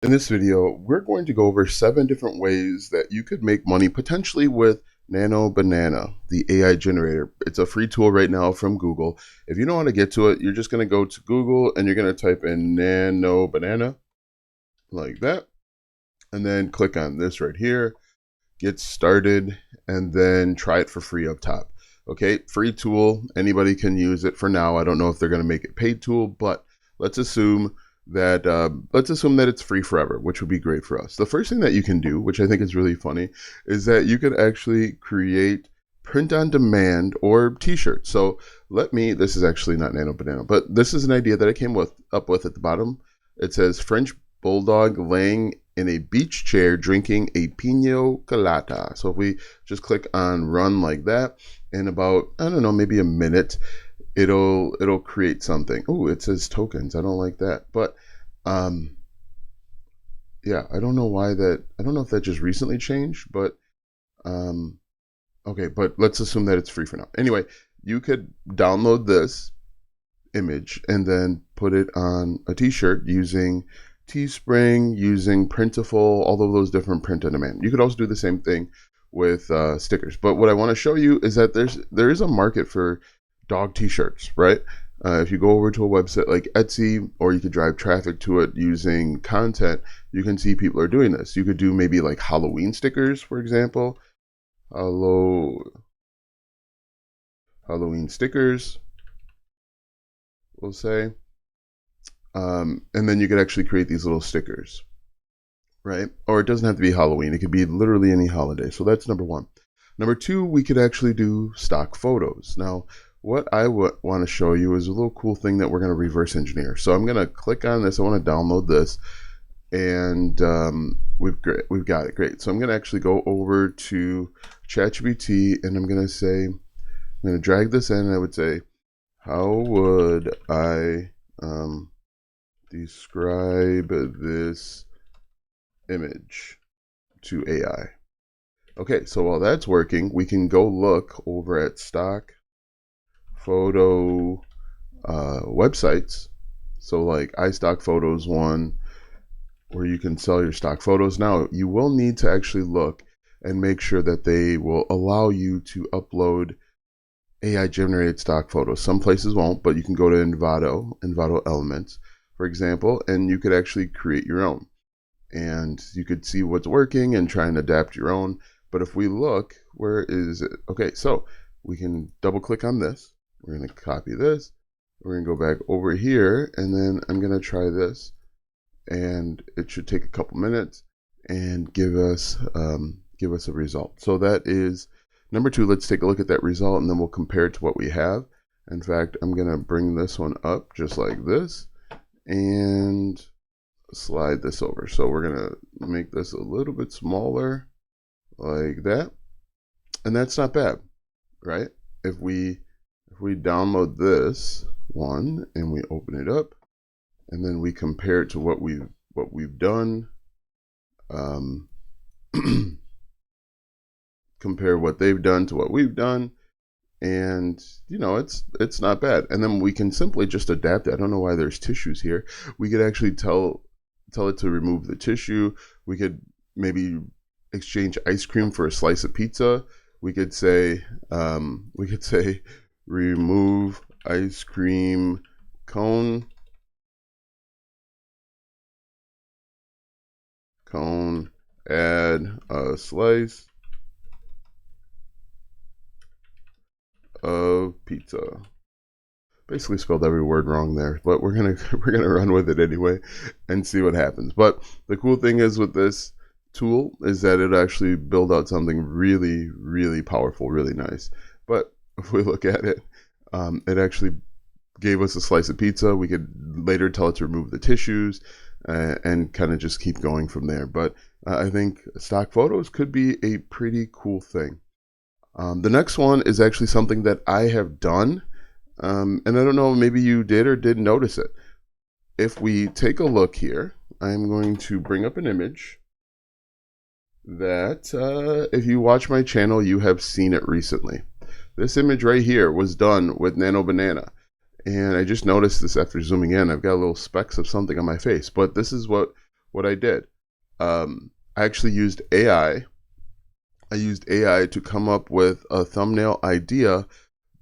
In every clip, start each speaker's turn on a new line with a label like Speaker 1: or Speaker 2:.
Speaker 1: In this video, we're going to go over 7 different ways that you could make money potentially with Nano Banana, the AI generator. It's a free tool right now from Google. If you don't want to get to it, you're just going to go to Google and you're going to type in Nano Banana like that. And then click on this right here, get started, and then try it for free up top. Okay, free tool, anybody can use it for now. I don't know if they're going to make it paid tool, but let's assume that it's free forever, which would be great for us. The first thing that you can do, which I think is really funny, is that you could actually create print on demand or t-shirts. So this is actually not Nano Banana, but this is an idea that I came up with at the bottom. It says French bulldog laying in a beach chair drinking a pina colada. So if we just click on run like that, in about, I don't know, maybe a minute, it'll create something. Oh, it says tokens. I don't like that. But yeah, I don't know if that just recently changed, but okay, but let's assume that it's free for now. Anyway, you could download this image and then put it on a t-shirt using Teespring, using Printful, all of those different print on demand. You could also do the same thing with stickers. But what I want to show you is that there is a market for dog t-shirts, right? If you go over to a website like Etsy, or you could drive traffic to it using content, you can see people are doing this. You could do maybe like Halloween stickers, for example. Halloween stickers, we'll say. And then you could actually create these little stickers, right? Or it doesn't have to be Halloween. It could be literally any holiday. So that's number one. Number two, we could actually do stock photos. Now, what I want to show you is a little cool thing that we're going to reverse engineer. So I'm going to click on this. I want to download this, and we've got it. Great. So I'm going to actually go over to ChatGPT, and I'm going to drag this in, and I would say, how would I describe this image to AI? Okay, so while that's working, we can go look over at stock photo websites. So like iStock Photos one, where you can sell your stock photos. Now, you will need to actually look and make sure that they will allow you to upload AI generated stock photos. Some places won't, but you can go to Envato Elements, for example, and you could actually create your own. And you could see what's working and try and adapt your own. But if we look, where is it? Okay, so we can double click on this. We're going to copy this. We're going to go back over here, and then I'm going to try this. And it should take a couple minutes and give us a result. So that is number two. Let's take a look at that result, and then we'll compare it to what we have. In fact, I'm going to bring this one up just like this and slide this over. So we're going to make this a little bit smaller like that. And that's not bad, right? If we download this one and we open it up, and then we compare it to what we've done, compare what they've done to what we've done, and it's not bad. And then we can simply just adapt it. I don't know why there's tissues here. We could actually tell it to remove the tissue. We could maybe exchange ice cream for a slice of pizza. We could say remove ice cream cone, add a slice of pizza. Basically spelled every word wrong there, but we're gonna run with it anyway and see what happens. But the cool thing is with this tool is that it actually build out something really, really powerful, really nice. But if we look at it, it actually gave us a slice of pizza. We could later tell it to remove the tissues and kind of just keep going from there. But I think stock photos could be a pretty cool thing. The next one is actually something that I have done, and I don't know, maybe you did or didn't notice it. If we take a look here, I'm going to bring up an image that if you watch my channel, you have seen it recently. This image right here was done with Nano Banana. And I just noticed this after zooming in. I've got little specks of something on my face, but this is what what I did. I actually used AI. I used AI to come up with a thumbnail idea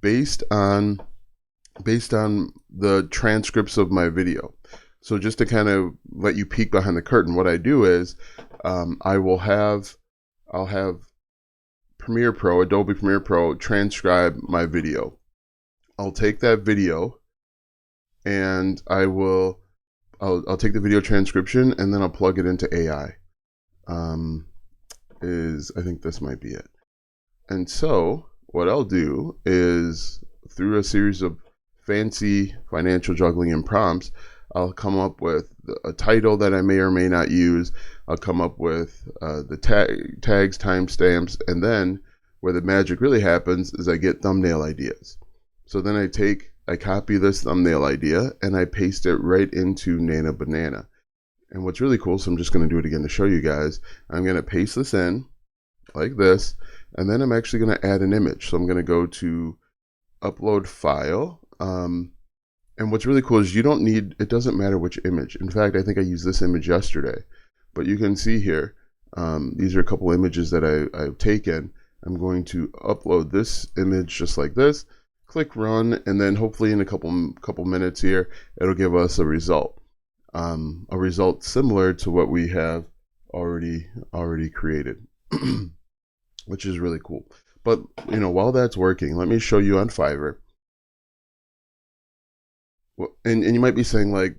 Speaker 1: based on the transcripts of my video. So just to kind of let you peek behind the curtain, what I do is I'll have Premiere Pro, Adobe Premiere Pro, transcribe my video. I'll take that video and I'll take the video transcription and then I'll plug it into AI. I think this might be it. And so what I'll do is, through a series of fancy financial juggling and prompts, I'll come up with a title that I may or may not use. I'll come up with the tags, timestamps, and then where the magic really happens is I get thumbnail ideas. So then I copy this thumbnail idea and I paste it right into Nano Banana. And what's really cool, so I'm just going to do it again to show you guys. I'm going to paste this in like this, and then I'm actually going to add an image. So I'm going to go to upload file. And what's really cool is it doesn't matter which image. In fact, I think I used this image yesterday, but you can see here, these are a couple images that I've taken. I'm going to upload this image just like this, click run, and then hopefully in a couple minutes here, it'll give us a result. A result similar to what we have already created, which is really cool. But while that's working, let me show you on Fiverr. Well, and you might be saying, like,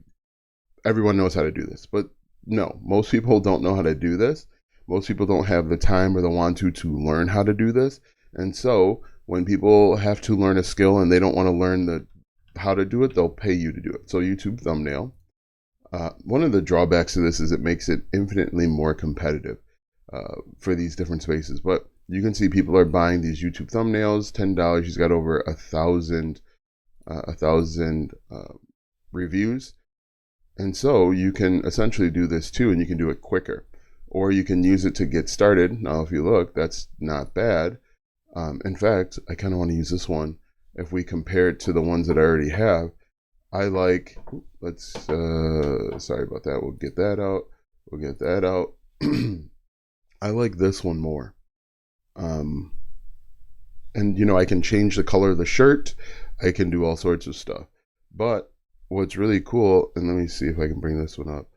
Speaker 1: everyone knows how to do this, but no, most people don't know how to do this. Most people don't have the time or the want to learn how to do this. And so when people have to learn a skill and they don't want to learn how to do it, they'll pay you to do it. So YouTube thumbnail. One of the drawbacks of this is it makes it infinitely more competitive for these different spaces. But you can see people are buying these YouTube thumbnails, $10. He's got over 1,000 reviews. And so you can essentially do this too, and you can do it quicker. Or you can use it to get started. Now, if you look, that's not bad. In fact, I kind of want to use this one. If we compare it to the ones that I already have, I like, sorry about that. We'll get that out. I like this one more. And I can change the color of the shirt. I can do all sorts of stuff. But what's really cool, and let me see if I can bring this one up.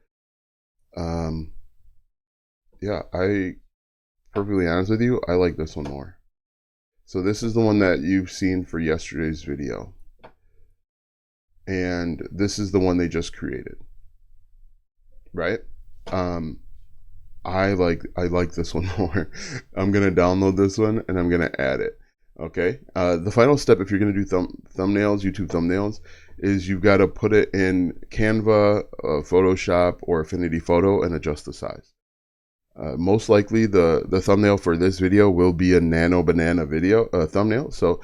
Speaker 1: Yeah, perfectly honest with you, I like this one more. So this is the one that you've seen for yesterday's video. And this is the one they just created. Right? I like this one more. I'm gonna download this one and I'm gonna add it. Okay. The final step, if you're gonna do thumbnails, YouTube thumbnails, is you've got to put it in Canva, Photoshop, or Affinity Photo and adjust the size. Most likely, the thumbnail for this video will be a Nano Banana video thumbnail. So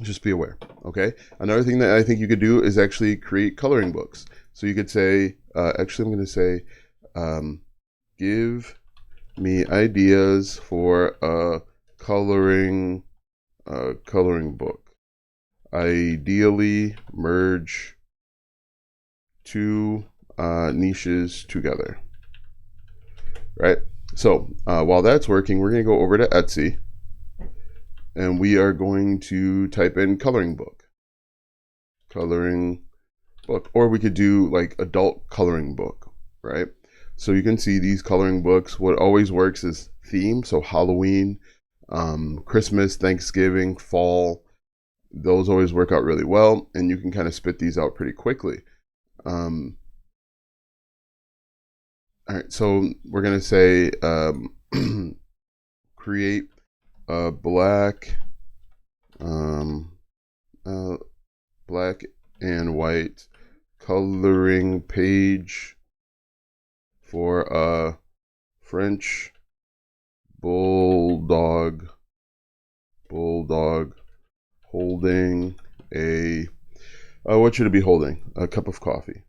Speaker 1: just be aware. Okay. Another thing that I think you could do is actually create coloring books. So you could say, actually, I'm going to say, give me ideas for a coloring book. Ideally, merge two niches together. Right? So while that's working, we're going to go over to Etsy and we are going to type in coloring book. Or we could do like adult coloring book, right? So you can see these coloring books. What always works is theme. So Halloween, Christmas, Thanksgiving, fall. Those always work out really well. And you can kind of spit these out pretty quickly. All right, so we're going to say create a black and white coloring page for a French bulldog holding a, what should it be holding? A cup of coffee.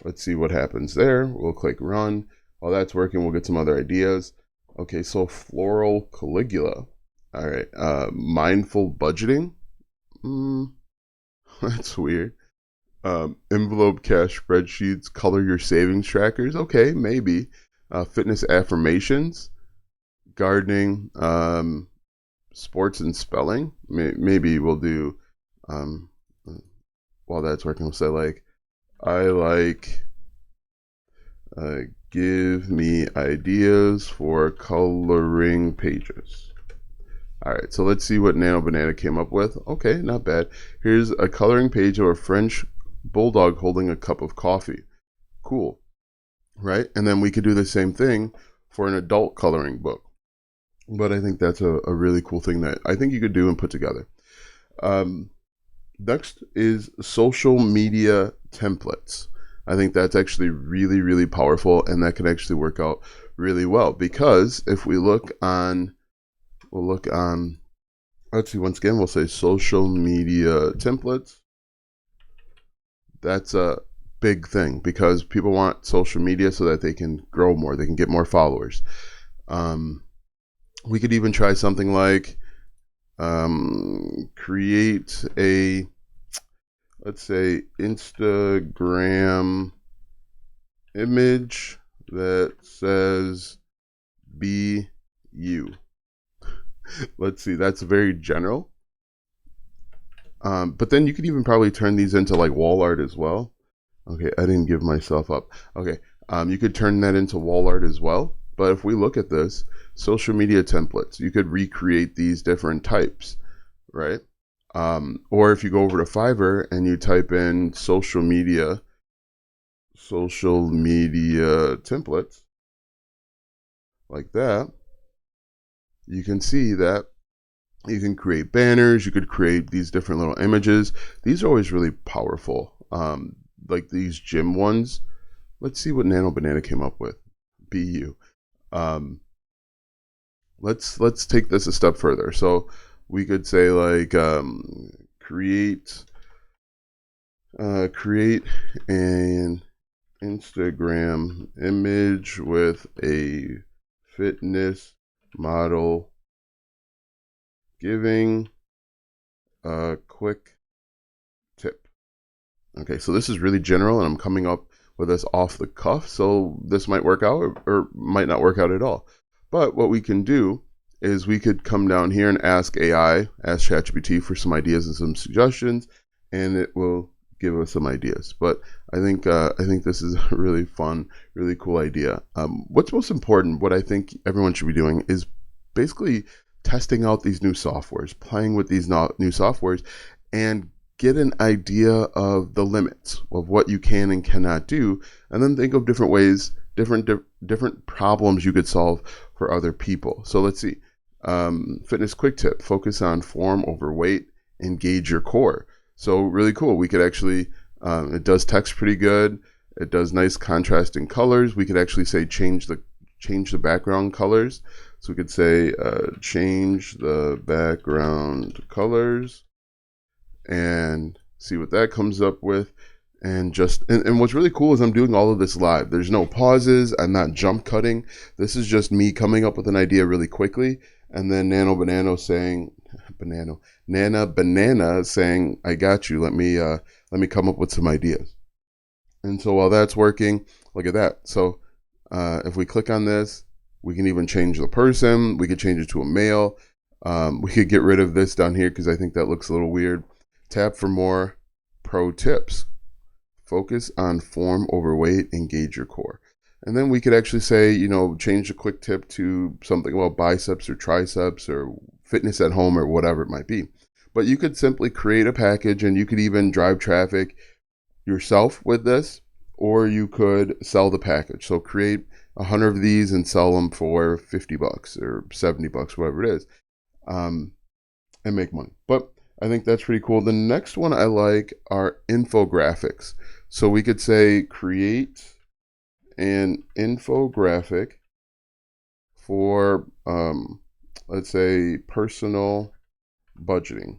Speaker 1: Let's see what happens there. We'll click run. While that's working, we'll get some other ideas. Okay, so floral Caligula. All right, mindful budgeting. That's weird. Envelope cash spreadsheets, color your savings trackers. Okay, maybe. Fitness affirmations, gardening, sports and spelling. Maybe we'll do, um, while that's working, we'll say like, I like, uh, give me ideas for coloring pages. All right, so let's see what Nano Banana came up with. Okay, not bad. Here's a coloring page of a French bulldog holding a cup of coffee. Cool, right? And then we could do the same thing for an adult coloring book. But I think that's a really cool thing that I think you could do and put together. Um, Next is social media templates. I think that's actually really, really powerful, and that can actually work out really well because if we'll look on, let's see, once again, we'll say social media templates. That's a big thing because people want social media so that they can grow more, they can get more followers. Um, we could even try something like create a, let's say, Instagram image that says be you. Let's see, that's very general. But then you could even probably turn these into like wall art as well. Okay, I didn't give myself up. Okay, you could turn that into wall art as well. But if we look at this, social media templates, you could recreate these different types, right? Or if you go over to Fiverr and you type in social media templates like that, you can see that you can create banners, you could create these different little images. These are always really powerful. Like these gym ones. Let's see what Nano Banana came up with. BU. Um, let's take this a step further. So we could say like create an Instagram image with a fitness model giving a quick tip. Okay, so this is really general and I'm coming up with this off the cuff, so this might work out or might not work out at all. But what we can do is we could come down here and ask AI, ask ChatGPT for some ideas and some suggestions, and it will give us some ideas. But I think this is a really fun, really cool idea. What's most important, what I think everyone should be doing, is basically testing out these new softwares, playing with these new softwares, and get an idea of the limits of what you can and cannot do, and then think of different ways, different problems you could solve for other people. So let's see. Fitness quick tip: focus on form over weight, engage your core. So really cool. We could actually, it does text pretty good. It does nice contrasting colors. We could actually say change the background colors. So we could say change the background colors and see what that comes up with. And what's really cool is I'm doing all of this live. There's no pauses. I'm not jump cutting. This is just me coming up with an idea really quickly, and then Nano Banana saying, Nana Banana saying, I got you. Let me come up with some ideas. And so while that's working, look at that. So if we click on this, we can even change the person. We could change it to a male. We could get rid of this down here because I think that looks a little weird. Tap for more pro tips. Focus on form over weight, engage your core. And then we could actually say, change the quick tip to something about biceps or triceps or fitness at home or whatever it might be. But you could simply create a package and you could even drive traffic yourself with this, or you could sell the package. So create 100 of these and sell them for $50 or $70, whatever it is, and make money. But I think that's pretty cool. The next one I like are infographics. So we could say create an infographic for, let's say, personal budgeting.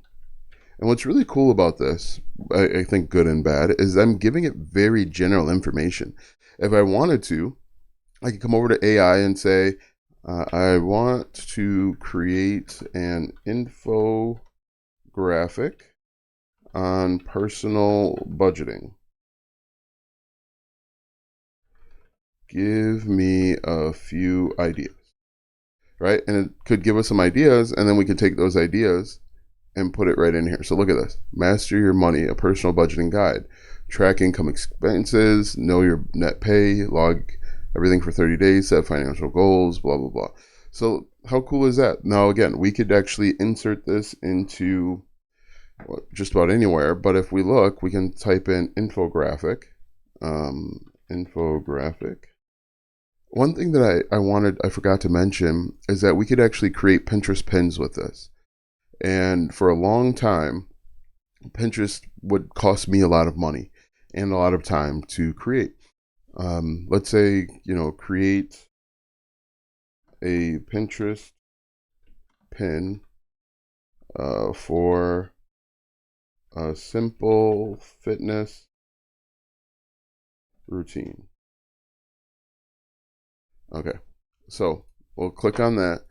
Speaker 1: And what's really cool about this, I think good and bad, is I'm giving it very general information. If I wanted to, I could come over to AI and say, I want to create an infographic on personal budgeting. Give me a few ideas, right? And it could give us some ideas, and then we could take those ideas and put it right in here. So look at this. Master Your Money, a personal budgeting guide. Track income expenses, know your net pay, log everything for 30 days, set financial goals, blah, blah, blah. So how cool is that? Now, again, we could actually insert this into just about anywhere. But if we look, we can type in infographic. Infographic. One thing that I forgot to mention is that we could actually create Pinterest pins with this. And for a long time, Pinterest would cost me a lot of money and a lot of time to create. Let's say, create a Pinterest pin for a simple fitness routine. Okay, so we'll click on that.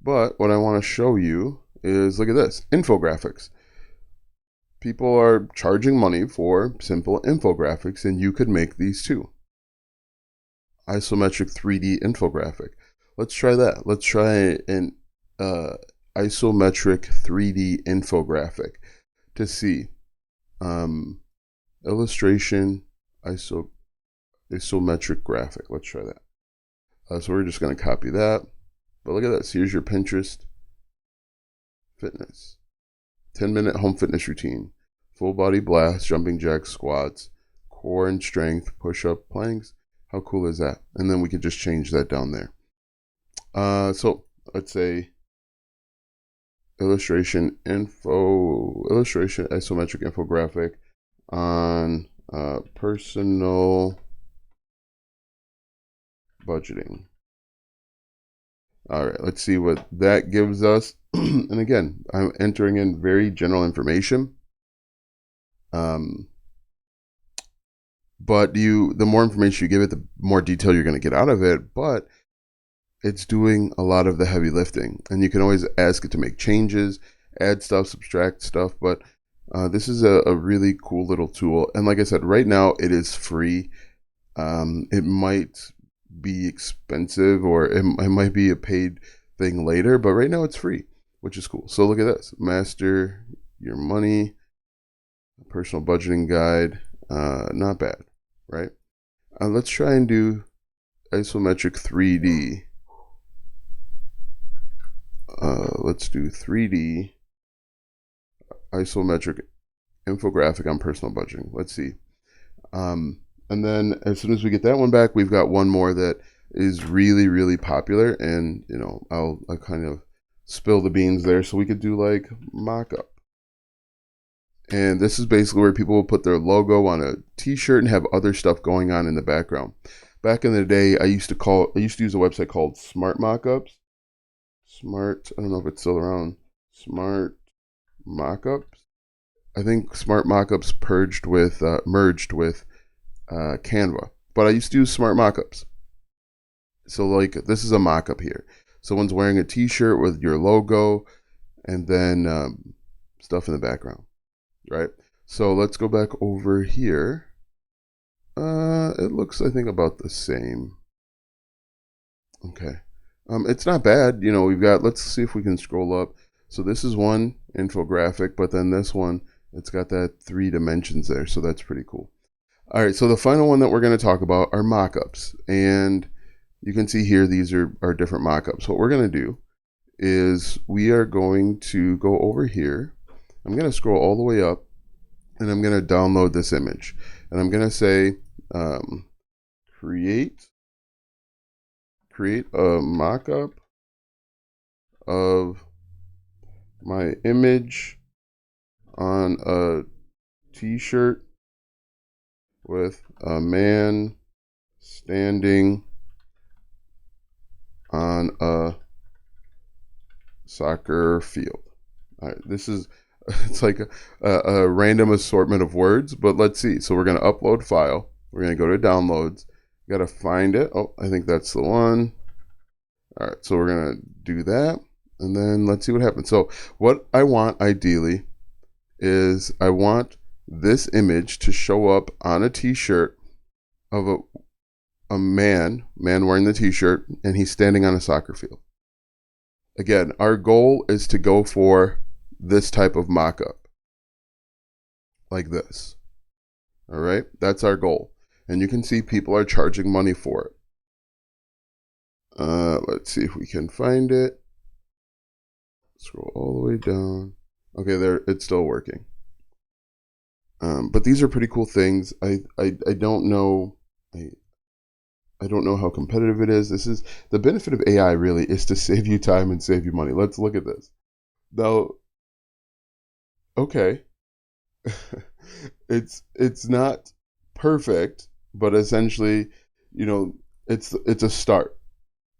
Speaker 1: But what I want to show you is, look at this, infographics. People are charging money for simple infographics, and you could make these too. Isometric 3D infographic. Let's try that. Let's try an isometric 3D infographic to see. Illustration, isometric graphic. Let's try that. So we're just going to copy that. But look at this. Here's your Pinterest fitness. 10-minute home fitness routine. Full body blast, jumping jacks, squats, core and strength, push-up, planks. How cool is that? And then we could just change that down there. So let's say illustration isometric infographic on personal budgeting. All right, let's see what that gives us. And again, I'm entering in very general information. But the more information you give it, the more detail you're going to get out of it. But it's doing a lot of the heavy lifting. And you can always ask it to make changes, add stuff, subtract stuff. But this is a really cool little tool. And like I said, right now it is free. It might be expensive, or it might be a paid thing later, but right now it's free, which is cool. So look at this. Master Your Money, personal budgeting guide. Not bad, right? Let's try and do isometric 3D. Let's do 3D isometric infographic on personal budgeting. Let's see. And then as soon as we get that one back, we've got one more that is really, really popular. And, I'll kind of spill the beans there. So we could do like Mockup. And this is basically where people will put their logo on a t-shirt and have other stuff going on in the background. Back in the day, I used to use a website called Smart Mockups. I don't know if it's still around. Smart Mockups. I think Smart Mockups merged with Canva, but I used to use Smart Mockups. So like this is a mockup here. Someone's wearing a t-shirt with your logo and then stuff in the background, right? So let's go back over here. It looks, I think, about the same. Okay. It's not bad. We've got, let's see if we can scroll up. So this is one infographic, but then this one, it's got that 3 dimensions there. So that's pretty cool. All right, so the final one that we're going to talk about are mockups. And you can see here, these are different mockups. What we're going to do is we are going to go over here. I'm going to scroll all the way up, and I'm going to download this image. And I'm going to say, create a mockup of my image on a t-shirt with a man standing on a soccer field. All right, this is, it's like a random assortment of words, but let's see. So we're going to upload file. We're going to go to downloads. Got to find it. Oh, I think that's the one. All right, so we're going to do that. And then let's see what happens. So what I want ideally is I want this image to show up on a t-shirt of a man wearing the t-shirt, and he's standing on a soccer field. Again, our goal is to go for this type of mock-up, like this. All right, that's our goal. And you can see people are charging money for it. Let's see if we can find it. Scroll all the way down. Okay, there, it's still working. But these are pretty cool things. I don't know. I don't know how competitive it is. This is the benefit of AI. Really, is to save you time and save you money. Let's look at this. Now, okay, it's not perfect, but essentially, you know, it's a start,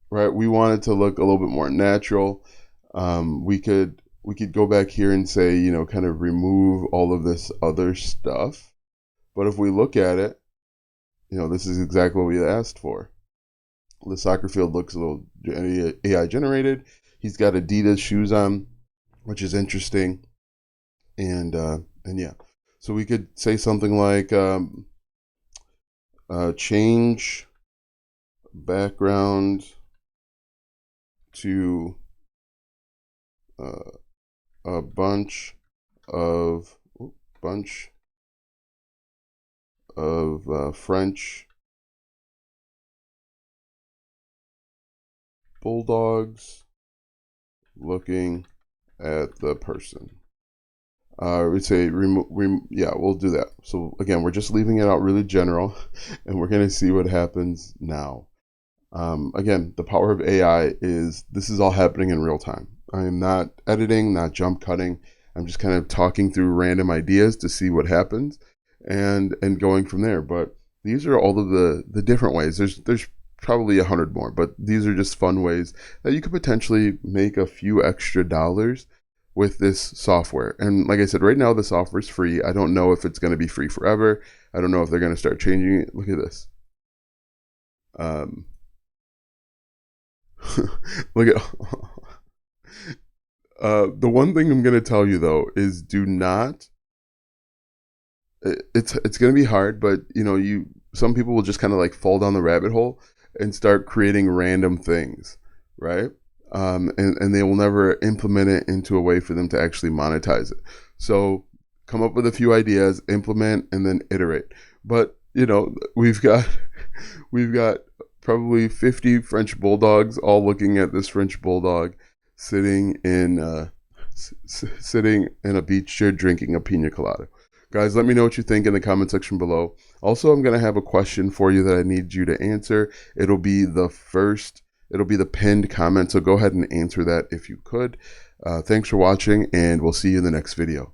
Speaker 1: right? We want it to look a little bit more natural. We could go back here and say, you know, kind of remove all of this other stuff. But if we look at it, you know, this is exactly what we asked for. The soccer field looks a little AI generated. He's got Adidas shoes on, which is interesting. And yeah, so we could say something like change background to a bunch of French bulldogs looking at the person. We'd say yeah, we'll do that. So again, we're just leaving it out really general, and we're going to see what happens now. Again, the power of AI is this is all happening in real time. I am not editing, not jump cutting. I'm just kind of talking through random ideas to see what happens, and going from there. But these are all of the different ways. There's probably 100 more, but these are just fun ways that you could potentially make a few extra dollars with this software. And like I said, right now the software is free. I don't know if it's going to be free forever. I don't know if they're going to start changing it. Look at this. Look at the one thing I'm going to tell you though is do not. It's going to be hard, but you know, some people will just kind of like fall down the rabbit hole and start creating random things, right? And they will never implement it into a way for them to actually monetize it. So come up with a few ideas, implement, and then iterate. But you know, we've got probably 50 French bulldogs all looking at this French bulldog sitting in a beach chair drinking a pina colada. Guys, let me know what you think in the comment section below. Also, I'm going to have a question for you that I need you to answer. It'll be the pinned comment, so go ahead and answer that if you could. Thanks for watching, and we'll see you in the next video.